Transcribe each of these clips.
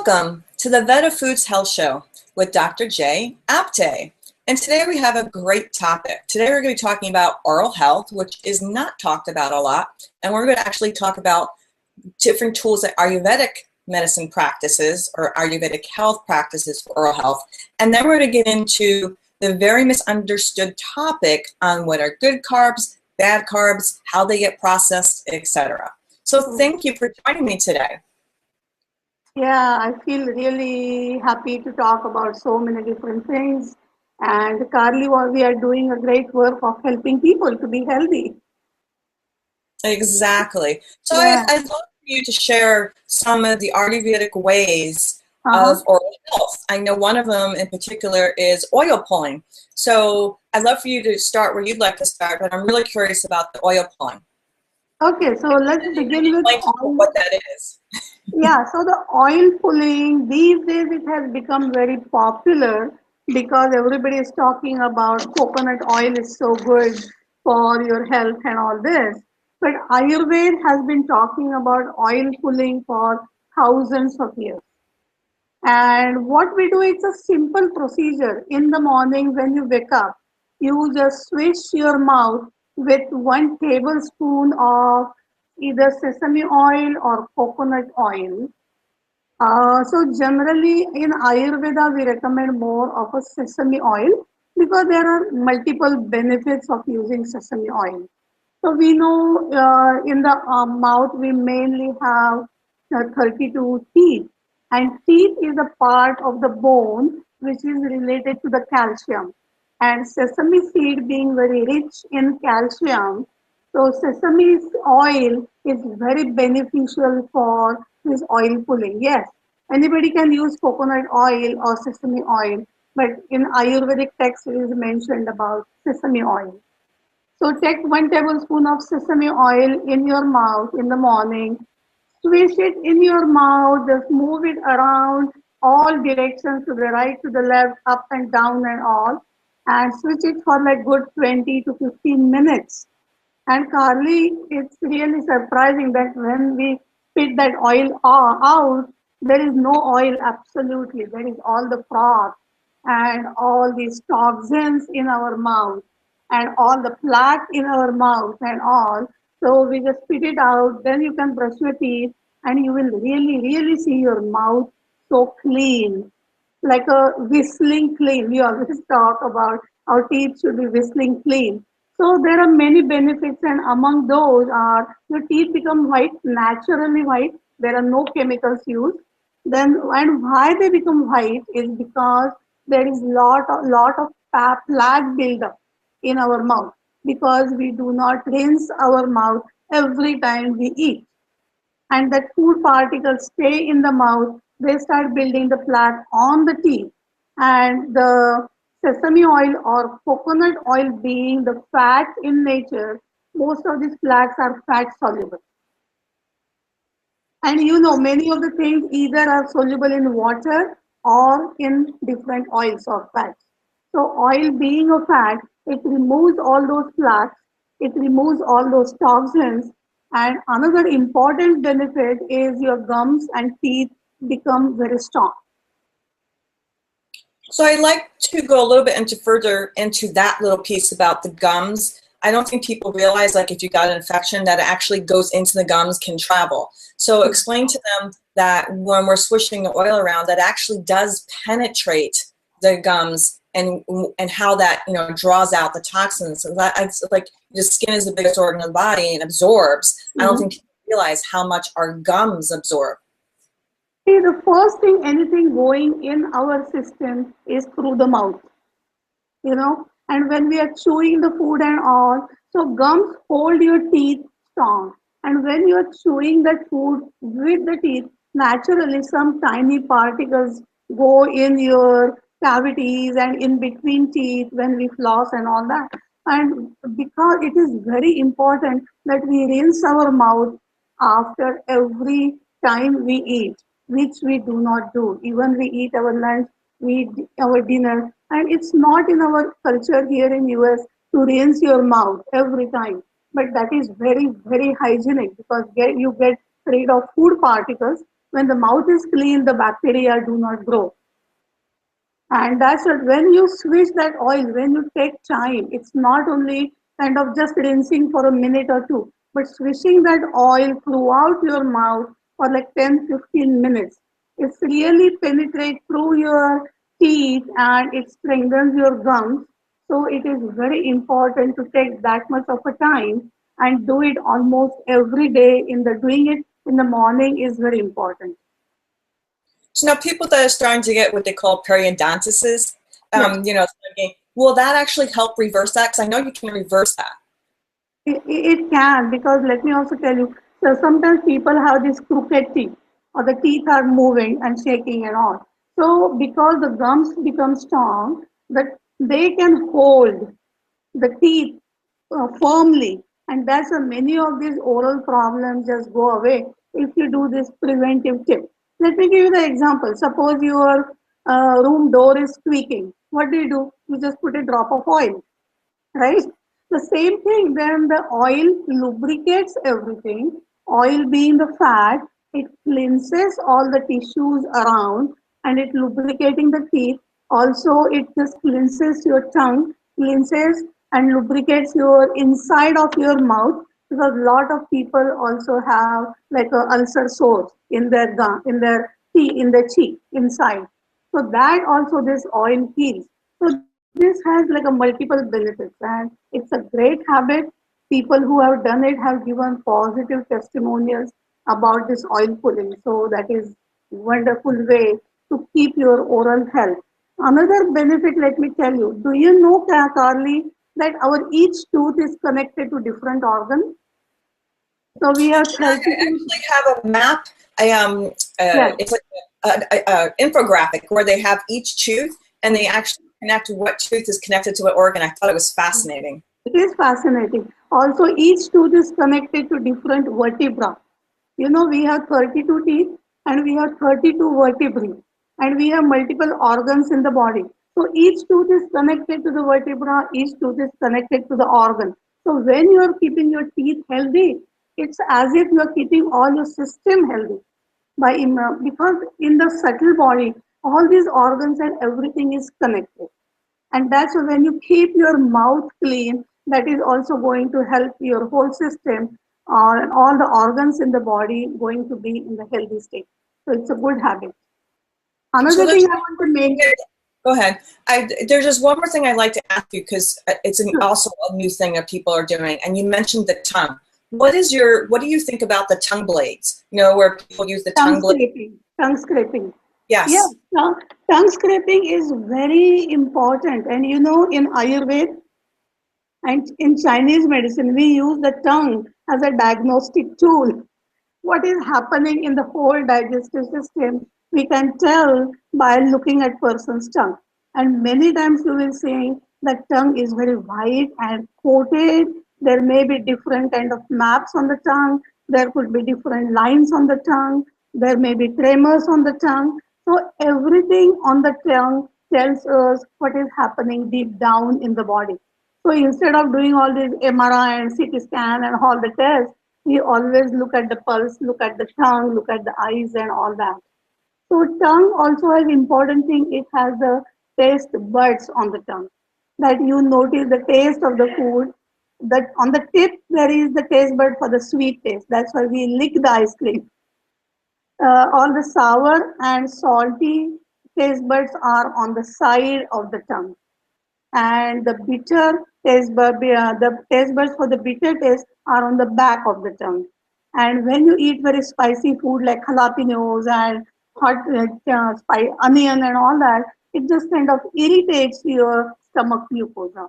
Welcome to the VedaFoods Health Show with Dr. J. Apte. And today we have a great topic. Today we're going to be talking about oral health, which is not talked about a lot. And we're going to actually talk about different tools that Ayurvedic medicine practices or Ayurvedic health practices for oral health. And then we're going to get into the very misunderstood topic on what are good carbs, bad carbs, how they get processed, etc. So thank you for joining me today. Yeah, I feel really happy to talk about so many different things. And Carly, we are doing a great work of helping people to be healthy. Exactly. So Yeah. I'd love for you to share some of the Ayurvedic ways of oral health. I know one of them in particular is oil pulling. So I'd love for you to start where you'd like to start, but I'm really curious about the oil pulling. Okay, so let's begin with oil. What that is. Yeah, so the oil pulling, these days it has become very popular because everybody is talking about coconut oil is so good for your health and all this. But Ayurveda has been talking about oil pulling for thousands of years. And what we do, it's a simple procedure. In the morning when you wake up, you just swish your mouth with 1 tablespoon of either sesame oil or coconut oil. So generally in Ayurveda, we recommend more of a sesame oil because there are multiple benefits of using sesame oil. So we know in the mouth, we mainly have 32 teeth. And teeth is a part of the bone which is related to the calcium. And sesame seed being very rich in calcium, so sesame oil is very beneficial for this oil pulling. Yes, anybody can use coconut oil or sesame oil, but in Ayurvedic text it is mentioned about sesame oil. So take 1 tablespoon of sesame oil in your mouth in the morning, swish it in your mouth, just move it around all directions, to the right, to the left, up and down and all, and switch it for like good 20 to 15 minutes. And Carly, it's really surprising that when we spit that oil out, there is no oil absolutely. There is all the froth and all these toxins in our mouth and all the plaque in our mouth and all. So we just spit it out, then you can brush your teeth and you will really, really see your mouth so clean, like a whistling clean. We always talk about our teeth should be whistling clean. So there are many benefits, and among those are your teeth become white, naturally white. There are no chemicals used. Then, and why they become white is because there is lot of plaque buildup in our mouth because we do not rinse our mouth every time we eat, and that food particles stay in the mouth. They start building the plaque on the teeth, and the sesame oil or coconut oil being the fat in nature, most of these plaques are fat soluble. And you know, many of the things either are soluble in water or in different oils or fats. So oil being a fat, it removes all those plaques, it removes all those toxins. And another important benefit is your gums and teeth become very strong. So I'd like to go a little bit further into that little piece about the gums. I don't think people realize, like, if you got an infection, that it actually goes into the gums, can travel. So explain to them that when we're swishing the oil around, that actually does penetrate the gums, and how that, you know, draws out the toxins. So that, it's like the skin is the biggest organ of the body and absorbs. I don't think people realize how much our gums absorb. See, the first thing, anything going in our system is through the mouth, you know, and when we are chewing the food and all, so gums hold your teeth strong. And when you are chewing that food with the teeth, naturally some tiny particles go in your cavities and in between teeth when we floss and all that. And because it is very important that we rinse our mouth after every time we eat, which we do not do. Even we eat our lunch, we eat our dinner, and it's not in our culture here in US to rinse your mouth every time. But that is very, very hygienic because you get rid of food particles When the mouth is clean, the bacteria do not grow. And that's what, when you switch that oil, when you take time, it's not only kind of just rinsing for a minute or two, but swishing that oil throughout your mouth for like 10-15 minutes. It's really penetrate through your teeth and it strengthens your gums. So it is very important to take that much of a time and do it almost every day. Doing it in the morning is very important. So now people that are starting to get what they call periodontitis, Yes. will that actually help reverse that? Because I know you can reverse that. It can, because let me also tell you, so sometimes people have this crooked teeth or the teeth are moving and shaking and all. So because the gums become strong, that they can hold the teeth firmly, and that's why many of these oral problems just go away if you do this preventive tip. Let me give you the example. Suppose your room door is squeaking. What do? You just put a drop of oil, right? The same thing, when the oil lubricates everything, oil being the fat, it cleanses all the tissues around and it lubricating the teeth. Also, it just cleanses your tongue, cleanses and lubricates your inside of your mouth, because a lot of people also have like a ulcer sores in their gum, in their teeth, in their cheek inside. So that also this oil heals. So this has like a multiple benefits, and it's a great habit. People who have done it have given positive testimonials about this oil pulling. So that is wonderful way to keep your oral health. Another benefit, let me tell you. Do you know, Carly, that our each tooth is connected to different organs? So we have I 32. actually have a map. Yes. It's like a infographic where they have each tooth and they actually connect what tooth is connected to what organ. I thought it was fascinating. It is fascinating. Also, each tooth is connected to different vertebra. You know, we have 32 teeth and we have 32 vertebrae, and we have multiple organs in the body. So each tooth is connected to the vertebra, each tooth is connected to the organ. So when you are keeping your teeth healthy, it's as if you are keeping all your system healthy. Because in the subtle body, all these organs and everything is connected. And that's why when you keep your mouth clean, that is also going to help your whole system and all the organs in the body going to be in the healthy state. So it's a good habit. So Another there's thing I want to mention. Go ahead. There's just one more thing I'd like to ask you, because it's also a new thing that people are doing. And you mentioned the tongue. What do you think about the tongue blades? Where people use the tongue blade? Tongue scraping. Yeah, Yes. tongue scraping is very important. And you know, in Ayurveda and in Chinese medicine, we use the tongue as a diagnostic tool. What is happening in the whole digestive system, we can tell by looking at person's tongue. And many times you will see that tongue is very white and coated. There may be different kind of maps on the tongue. There could be different lines on the tongue. There may be tremors on the tongue. So everything on the tongue tells us what is happening deep down in the body. So instead of doing all these MRI and CT scan and all the tests, we always look at the pulse, look at the tongue, look at the eyes and all that. So tongue also has important thing. It has the taste buds on the tongue, that you notice the taste of the food. That on the tip there is the taste bud for the sweet taste. That's why we lick the ice cream. All the sour and salty taste buds are on the side of the tongue, and the the taste buds for the bitter taste are on the back of the tongue. And when you eat very spicy food like jalapenos and hot onion and all that, it just kind of irritates your stomach mucosa.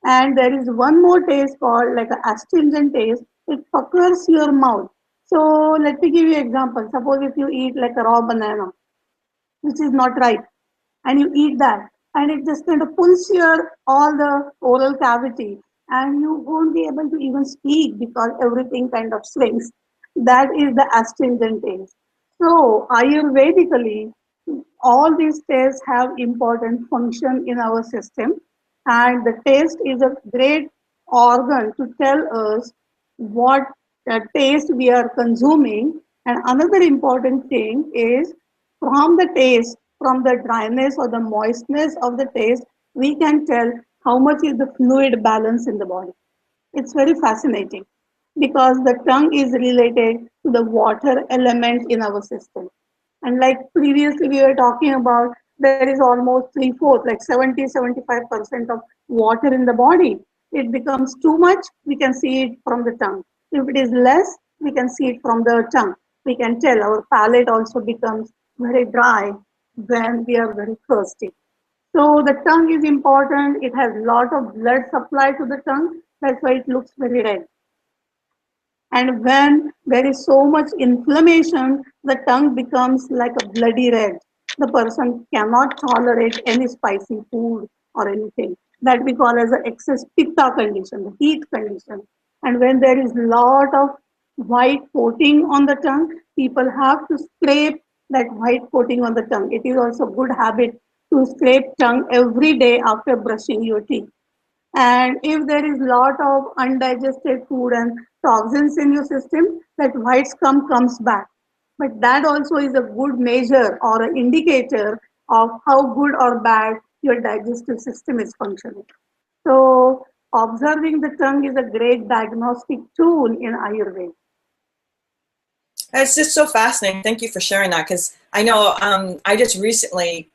And there is one more taste called like a astringent taste. It puckers your mouth. So let me give you an example. Suppose if you eat like a raw banana, which is not ripe, and you eat that, and it just kind of pulls your all the oral cavity, and you won't be able to even speak because everything kind of shrinks. That is the astringent taste. So ayurvedically, all these tastes have important function in our system, and the taste is a great organ to tell us what taste we are consuming, And another important thing is from the taste, from the dryness or the moistness of the taste, we can tell how much is the fluid balance in the body. It's very fascinating because the tongue is related to the water element in our system. And like previously we were talking about, there is almost three-fourths, like 70-75% of water in the body. It becomes too much, we can see it from the tongue. If it is less, we can see it from the tongue. We can tell our palate also becomes very dry when we are very thirsty. So the tongue is important. It has lot of blood supply to the tongue. That's why it looks very red. And when there is so much inflammation, the tongue becomes like a bloody red. The person cannot tolerate any spicy food or anything. That we call as an excess pitta condition, the heat condition. And when there is lot of white coating on the tongue, people have to scrape that white coating on the tongue. It is also good habit to scrape tongue every day after brushing your teeth. And if there is lot of undigested food and toxins in your system, that white scum comes back. But that also is a good measure or an indicator of how good or bad your digestive system is functioning. So observing the tongue is a great diagnostic tool in Ayurveda. It's just so fascinating. Thank you for sharing that, because I know I just recently,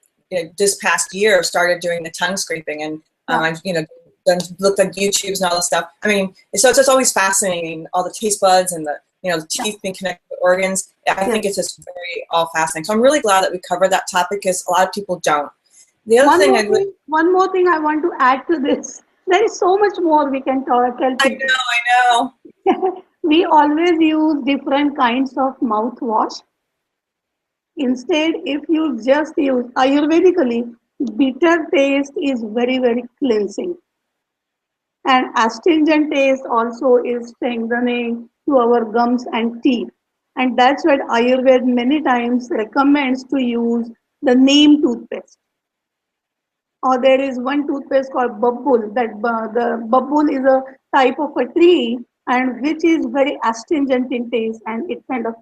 this past year, started doing the tongue scraping, and I've done looked at YouTubes and all this stuff. I mean, so it's just always fascinating, all the taste buds and the teeth being connected to organs. I think it's just very all fascinating. So I'm really glad that we covered that topic, because a lot of people don't. The other one more thing I want to add to this. There is so much more we can tell people. I know. We always use different kinds of mouthwash. Instead, if you just use Ayurvedically, bitter taste is very, very cleansing. And astringent taste also is strengthening to our gums and teeth. And that's what Ayurveda many times recommends to use the neem toothpaste. Or there is one toothpaste called babul. That the babul is a type of a tree and which is very astringent in taste, and it kind of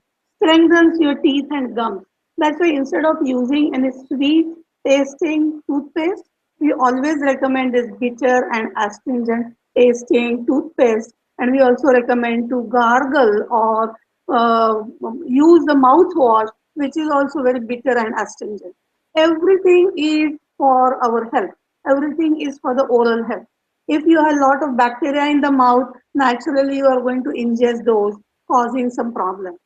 strengthens your teeth and gums. That's why instead of using any sweet tasting toothpaste, we always recommend this bitter and astringent tasting toothpaste. And we also recommend to gargle or use the mouthwash, which is also very bitter and astringent. Everything is for our health. Everything is for the oral health. If you have a lot of bacteria in the mouth, naturally you are going to ingest those, causing some problem.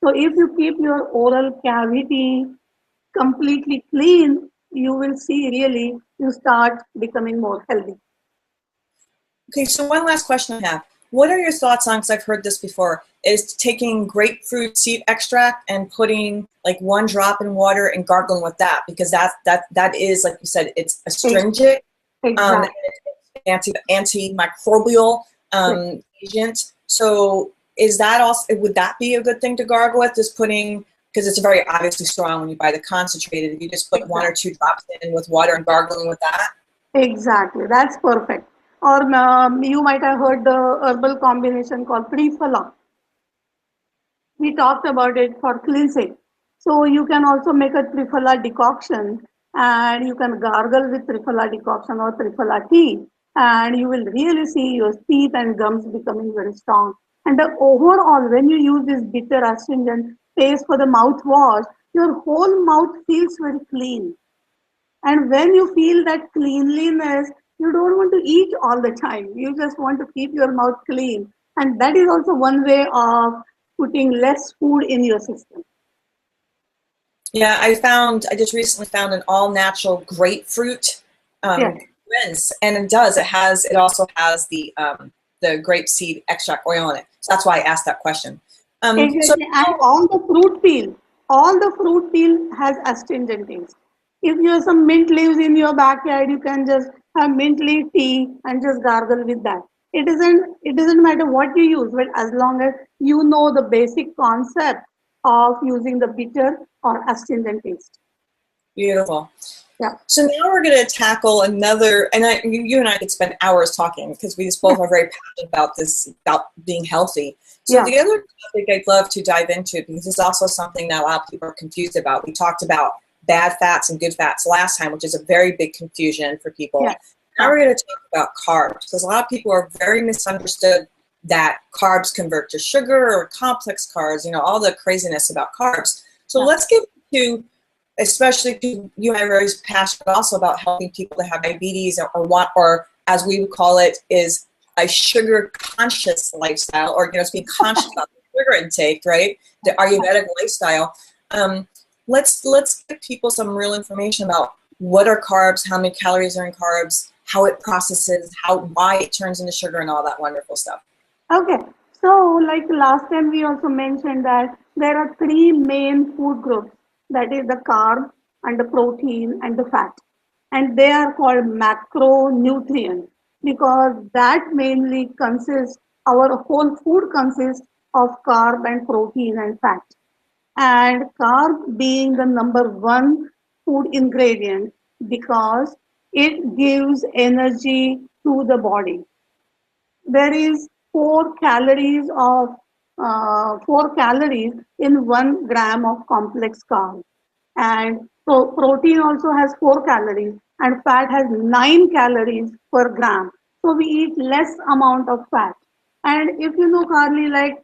So if you keep your oral cavity completely clean, you will see really you start becoming more healthy. Okay, so one last question I have. What are your thoughts on, because I've heard this before, is taking grapefruit seed extract and putting like 1 drop in water and gargling with that, because that is, like you said, it's astringent, Exactly. antimicrobial agent. So is that also, would that be a good thing to gargle with? Just putting, because it's very obviously strong when you buy the concentrated, if you just put 1 or 2 drops in with water and gargling with that? Exactly, that's perfect. Or you might have heard the herbal combination called Triphala. We talked about it for cleansing. So you can also make a Triphala decoction and you can gargle with Triphala decoction or Triphala tea, and you will really see your teeth and gums becoming very strong. And the overall, when you use this bitter astringent paste for the mouthwash, your whole mouth feels very clean. And when you feel that cleanliness, you don't want to eat all the time. You just want to keep your mouth clean. And that is also one way of putting less food in your system. Yeah, I just recently found an all natural grapefruit rinse, and it also has the grapeseed extract oil in it. So that's why I asked that question. Exactly. And all the fruit peel has astringent taste. If you have some mint leaves in your backyard, you can just have mint leaf tea and just gargle with that. It doesn't matter what you use, but as long as you know the basic concept of using the bitter or astringent taste. Beautiful. Yeah. So now we're going to tackle another, and you and I could spend hours talking because we just both are very passionate about this, about being healthy. So the other topic I'd love to dive into, because it's also something that a lot of people are confused about. We talked about bad fats and good fats last time, which is a very big confusion for people. Yeah. Now we're going to talk about carbs, because a lot of people are very misunderstood that carbs convert to sugar or complex carbs, all the craziness about carbs. So let's get to, especially to you and I are very passionate also about helping people that have diabetes or as we would call it, is a sugar conscious lifestyle, or just being conscious about the sugar intake, right? The Ayurvedic lifestyle. Let's give people some real information about what are carbs, how many calories are in carbs, how it processes, why it turns into sugar, and all that wonderful stuff. Okay. So, like last time, we also mentioned that there are three main food groups, that is the carb and the protein and the fat. And they are called macronutrients because that mainly consists, our whole food consists of carb and protein and fat. And carb being the number one food ingredient because it gives energy to the body. There is 4 calories in 1 gram of complex carb, and protein also has 4 calories, and fat has 9 calories per gram. So we eat less amount of fat. And if you know, Carly, like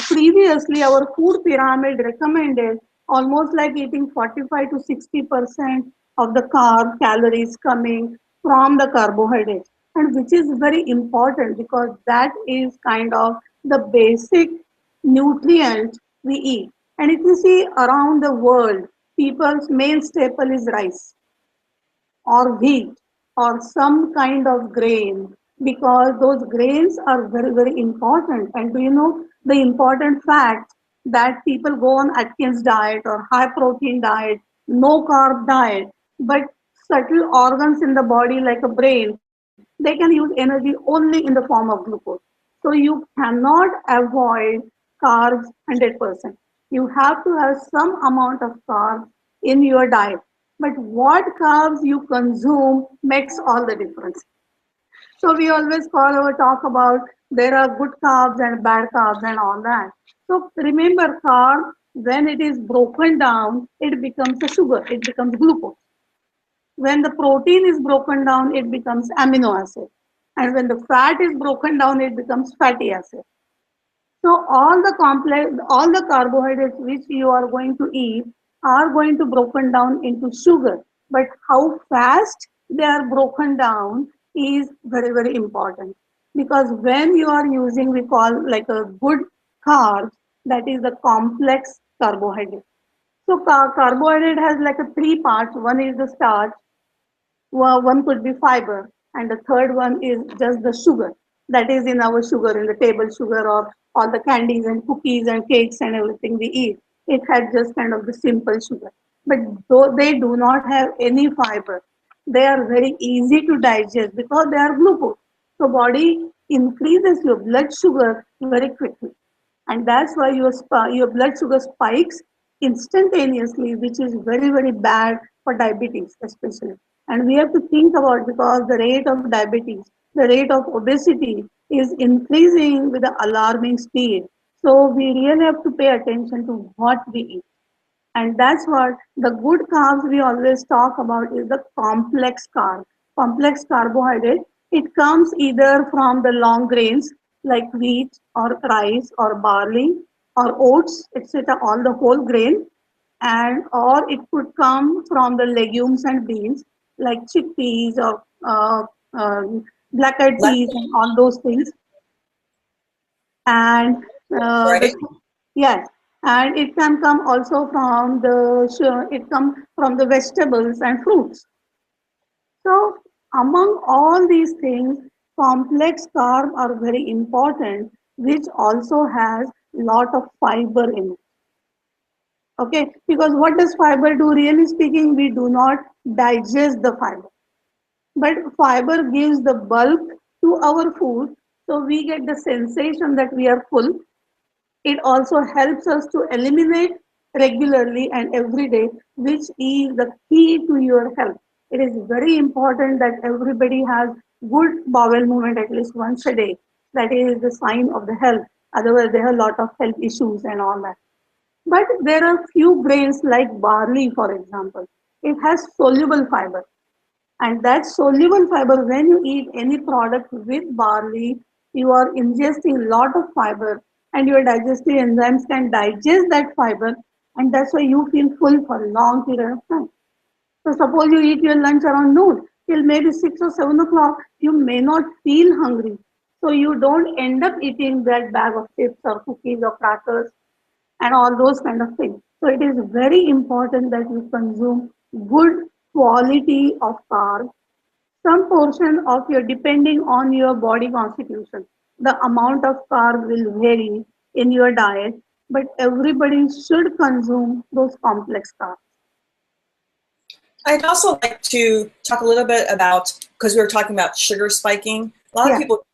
previously our food pyramid recommended almost like eating 45 to 60% of the carb calories coming from the carbohydrates, and which is very important because that is kind of the basic nutrient we eat. And if you see around the world, people's main staple is rice or wheat or some kind of grain because those grains are very, very important. And do you know the important fact that people go on Atkins diet or high protein diet, no carb diet, but subtle organs in the body like a brain, they can use energy only in the form of glucose. So you cannot avoid carbs 100%. You have to have some amount of carbs in your diet. But what carbs you consume makes all the difference. So we always call our talk about there are good carbs and bad carbs and all that. So remember, carb, when it is broken down, it becomes a sugar, it becomes glucose. When the protein is broken down, it becomes amino acid. And when the fat is broken down, it becomes fatty acid. So all the carbohydrates which you are going to eat are going to broken down into sugar. But how fast they are broken down is very, very important. Because when you are using, we call like a good carb, that is the complex carbohydrate. So carbohydrate has like a three parts. One is the starch, one could be fiber, and the third one is just the sugar that is in our sugar, in the table sugar or all the candies and cookies and cakes and everything we eat. It has just kind of the simple sugar. But though they do not have any fiber, they are very easy to digest because they are glucose. So body increases your blood sugar very quickly, and that's why your blood sugar spikes instantaneously, which is very, very bad for diabetes especially. And we have to think about, because the rate of diabetes, the rate of obesity is increasing with an alarming speed. So we really have to pay attention to what we eat. And that's what the good carbs we always talk about is the complex carb. Complex carbohydrate. It comes either from the long grains like wheat or rice or barley or oats, etc., all the whole grain, and or it could come from the legumes and beans like chickpeas or black eyed peas and all those things. And Right? yes, and it can come also from it comes from the vegetables and fruits. So among all these things, complex carbs are very important, which also has lot of fiber in it. Okay, because what does fiber do? Really speaking, we do not digest the fiber, but fiber gives the bulk to our food, so we get the sensation that we are full. It also helps us to eliminate regularly and every day, which is the key to your health. It is very important that everybody has good bowel movement at least once a day. That is the sign of the health. Otherwise, there are a lot of health issues and all that. But there are few grains like barley, for example. It has soluble fiber. And that soluble fiber, when you eat any product with barley, you are ingesting a lot of fiber and your digestive enzymes can digest that fiber and that's why you feel full for a long period of time. So suppose you eat your lunch around noon till maybe 6 or 7 o'clock, you may not feel hungry. So you don't end up eating that bag of chips or cookies or crackers and all those kind of things. So it is very important that you consume good quality of carbs, some portion of your depending on your body constitution. The amount of carb will vary in your diet, but everybody should consume those complex carbs. I'd also like to talk a little bit about, because we were talking about sugar spiking, a lot of Yeah, people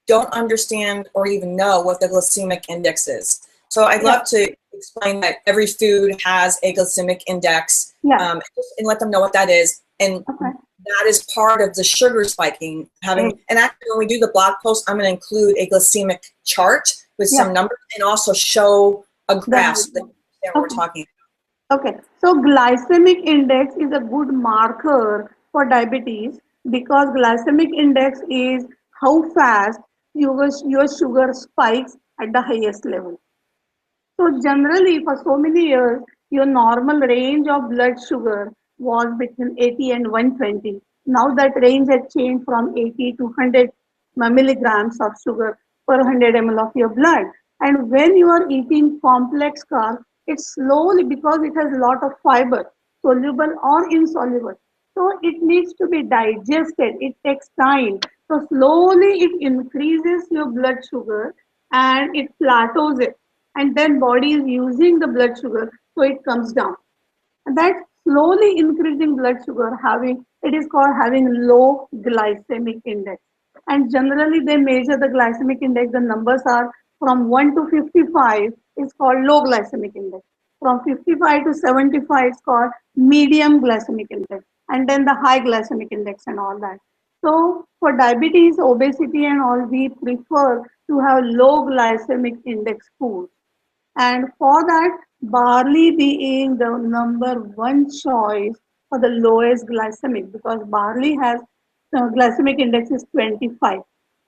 don't understand or even know what the glycemic index is. So I'd yeah, love to explain that every food has a glycemic index, yeah. and let them know what that is. And Okay. that is part of the sugar spiking. Mm. And actually, when we do the blog post, I'm going to include a glycemic chart with Yeah, some numbers and also show a the graph so that you understand what we're okay. talking Okay, so glycemic index is a good marker for diabetes because glycemic index is how fast your sugar spikes at the highest level. So generally for so many years, your normal range of blood sugar was between 80 and 120. Now that range has changed from 80 to 100 milligrams of sugar per 100 ml of your blood. And when you are eating complex carbs, it's slowly because it has a lot of fiber, soluble or insoluble. So it needs to be digested. It takes time. So slowly it increases your blood sugar and it plateaus it and then body is using the blood sugar so it comes down and that slowly increasing blood sugar having it is called having low glycemic index and generally they measure the glycemic index the numbers are from 1 to 55 is called low glycemic index from 55 to 75 is called medium glycemic index and then the high glycemic index and all that so for diabetes obesity and all we prefer to have low glycemic index food and for that, barley being the number one choice for the lowest glycemic because barley has glycemic index is 25.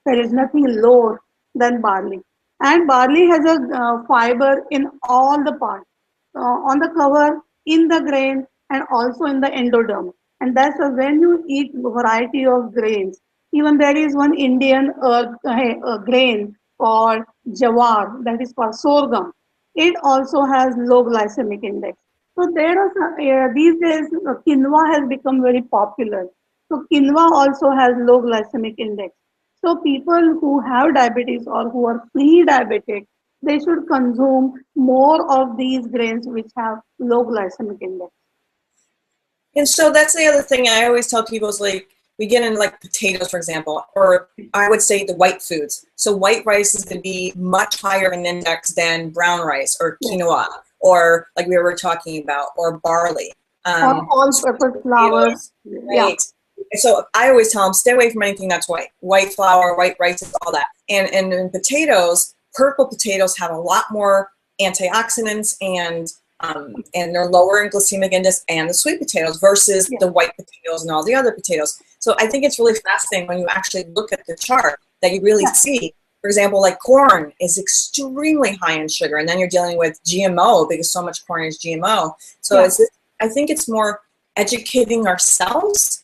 There is nothing lower than barley. And barley has a fiber in all the parts, on the cover, in the grain, and also in the endoderm. And that's when you eat variety of grains. Even there is one Indian grain called jawar, that is called sorghum it also has low glycemic index. So there are these days quinoa has become very popular. So quinoa also has low glycemic index. So people who have diabetes or who are pre-diabetic, they should consume more of these grains which have low glycemic index. And so that's the other thing I always tell people is like, we get into like potatoes, for example, or I would say the white foods. So white rice is going to be much higher in index than brown rice or Yes. quinoa, or like we were talking about, or barley. Or all-purpose flour. Potatoes, Yeah. right. So I always tell them, stay away from anything that's white. White flour, white rice, all that. And in potatoes, purple potatoes have a lot more antioxidants and they're lower in glycemic index and the sweet potatoes versus Yeah. the white potatoes and all the other potatoes. So I think it's really fascinating when you actually look at the chart that you really Yeah. see, for example, like corn is extremely high in sugar, and then you're dealing with GMO because so much corn is GMO. So Yeah. I think it's more educating ourselves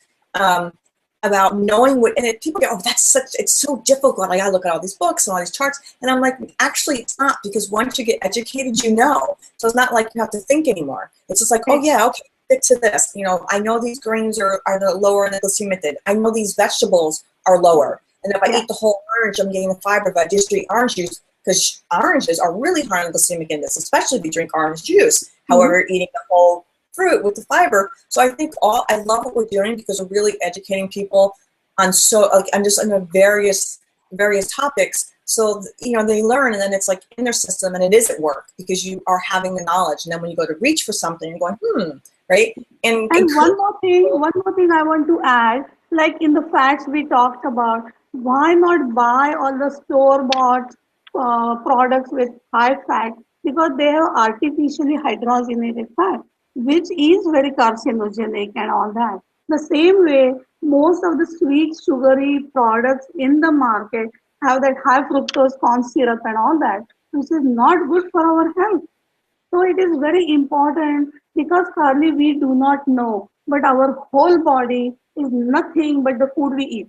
about knowing what, and people go, oh, it's so difficult. I gotta look at all these books and all these charts. And I'm like, actually, it's not, because once you get educated, you know. So it's not like you have to think anymore. It's just like, oh yeah, okay, stick to this. You know, I know these grains are lower in the glycemic index. I know these vegetables are lower. And if I Yeah. eat the whole orange, I'm getting the fiber. If I just drink orange juice, because oranges are really high in glycemic index, especially if you drink orange juice. However, you're eating the whole fruit with the fiber. So I think I love what we're doing because we're really educating people on I'm just on the various topics So, they learn, and then it's like in their system, and it is at work because you are having the knowledge. And then when you go to reach for something, you're going, right? And one more thing I want to add, like in the fats we talked about, why not buy all the store-bought products with high fat? Because they have artificially hydrogenated fat, which is very carcinogenic and all that. The same way, most of the sweet, sugary products in the market have that high fructose corn syrup and all that, which is not good for our health. So it is very important because currently we do not know, but our whole body is nothing but the food we eat.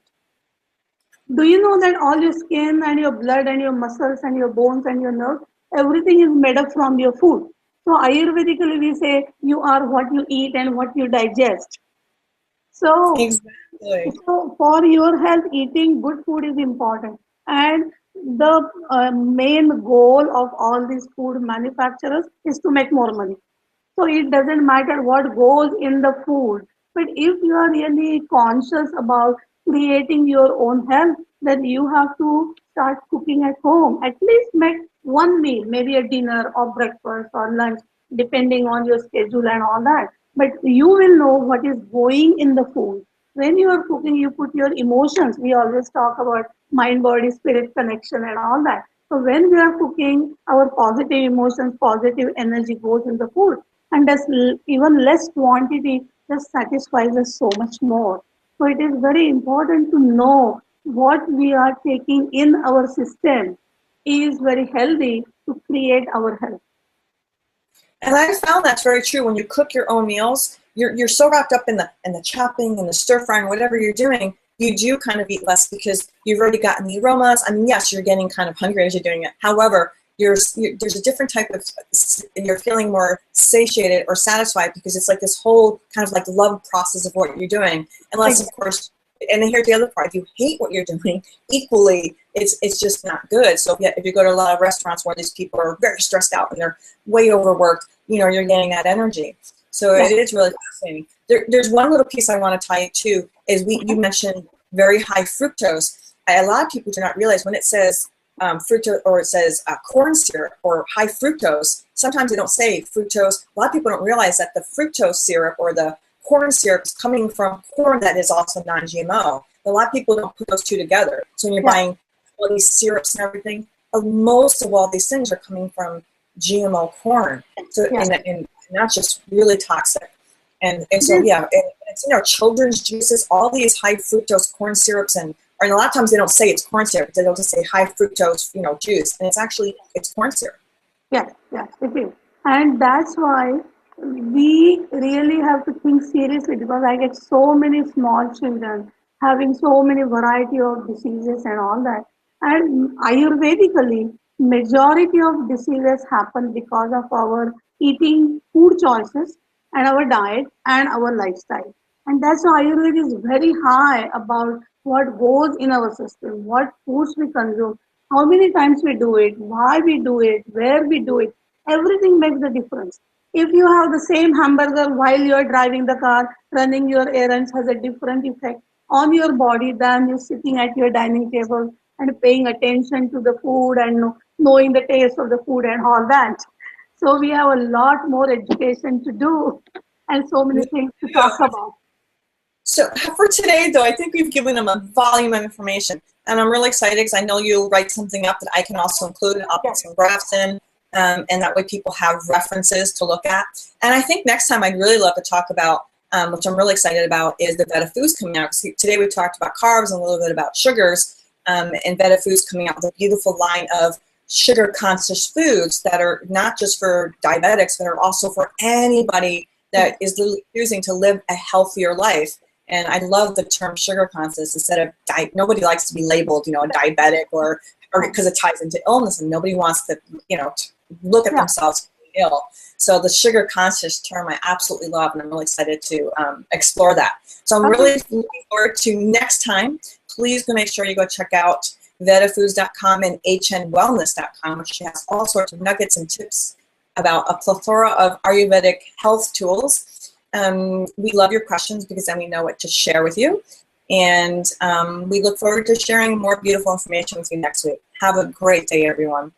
Do you know that all your skin and your blood and your muscles and your bones and your nerves, everything is made up from your food? So Ayurvedically we say you are what you eat and what you digest. So Exactly. so for your health, eating good food is important. And the main goal of all these food manufacturers is to make more money. So it doesn't matter what goes in the food. But if you are really conscious about creating your own health, then you have to start cooking at home. At least make one meal, maybe a dinner or breakfast or lunch, depending on your schedule and all that. But you will know what is going in the food. When you are cooking, you put your emotions. We always talk about mind, body, spirit connection and all that. So when we are cooking, our positive emotions, positive energy goes in the food, and thus even less quantity just satisfies us so much more. So it is very important to know what we are taking in our system is very healthy to create our health. And I found that's very true. When you cook your own meals, you're so wrapped up in the chopping and the stir frying, whatever you're doing, you do kind of eat less because you've already gotten the aromas. I mean, yes, you're getting kind of hungry as you're doing it. However, there's a different type of, you're feeling more satiated or satisfied because it's like this whole kind of like love process of what you're doing. Unless, of course, and then here's the other part: if you hate what you're doing equally, it's just not good. So if you go to a lot of restaurants where these people are very stressed out and they're way overworked, you're getting that energy. So it is really fascinating. There's one little piece I want to tie it to is you mentioned very high fructose. A lot of people do not realize when it says fructose, or it says corn syrup or high fructose, sometimes they don't say fructose. A lot of people don't realize that the fructose syrup or the corn syrup is coming from corn that is also non-GMO. A lot of people don't put those two together. So when you're buying all these syrups and everything, most of all these things are coming from GMO corn. So and that's just really toxic. And so it's children's juices, all these high fructose corn syrups, and a lot of times they don't say it's corn syrup, they'll just say high fructose juice, and it's corn syrup. Yes, it is. And that's why we really have to think seriously, because I get so many small children having so many variety of diseases and all that. And Ayurvedically, majority of diseases happen because of our eating food choices and our diet and our lifestyle. And that's why Ayurveda is very high about what goes in our system, what foods we consume, how many times we do it, why we do it, where we do it. Everything makes a difference. If you have the same hamburger while you're driving the car, running your errands has a different effect on your body than you sitting at your dining table and paying attention to the food and knowing the taste of the food and all that. So we have a lot more education to do and so many things to talk about. So for today, though, I think we've given them a volume of information, and I'm really excited because I know you'll write something up that I can also include, and I'll put some graphs in, and that way people have references to look at. And I think next time I'd really love to talk about, which I'm really excited about, is the VedaFoods coming out. Today we talked about carbs and a little bit about sugars, and VedaFoods coming out with a beautiful line of sugar-conscious foods that are not just for diabetics, but are also for anybody that is choosing to live a healthier life. And I love the term sugar conscious instead of diet. Nobody likes to be labeled, a diabetic or because it ties into illness, and nobody wants to, look at themselves ill. So the sugar conscious term I absolutely love, and I'm really excited to explore that. So I'm really looking forward to next time. Please go make sure you go check out VedaFoods.com and hnwellness.com, which has all sorts of nuggets and tips about a plethora of Ayurvedic health tools. We love your questions because then we know what to share with you. And we look forward to sharing more beautiful information with you next week. Have a great day, everyone.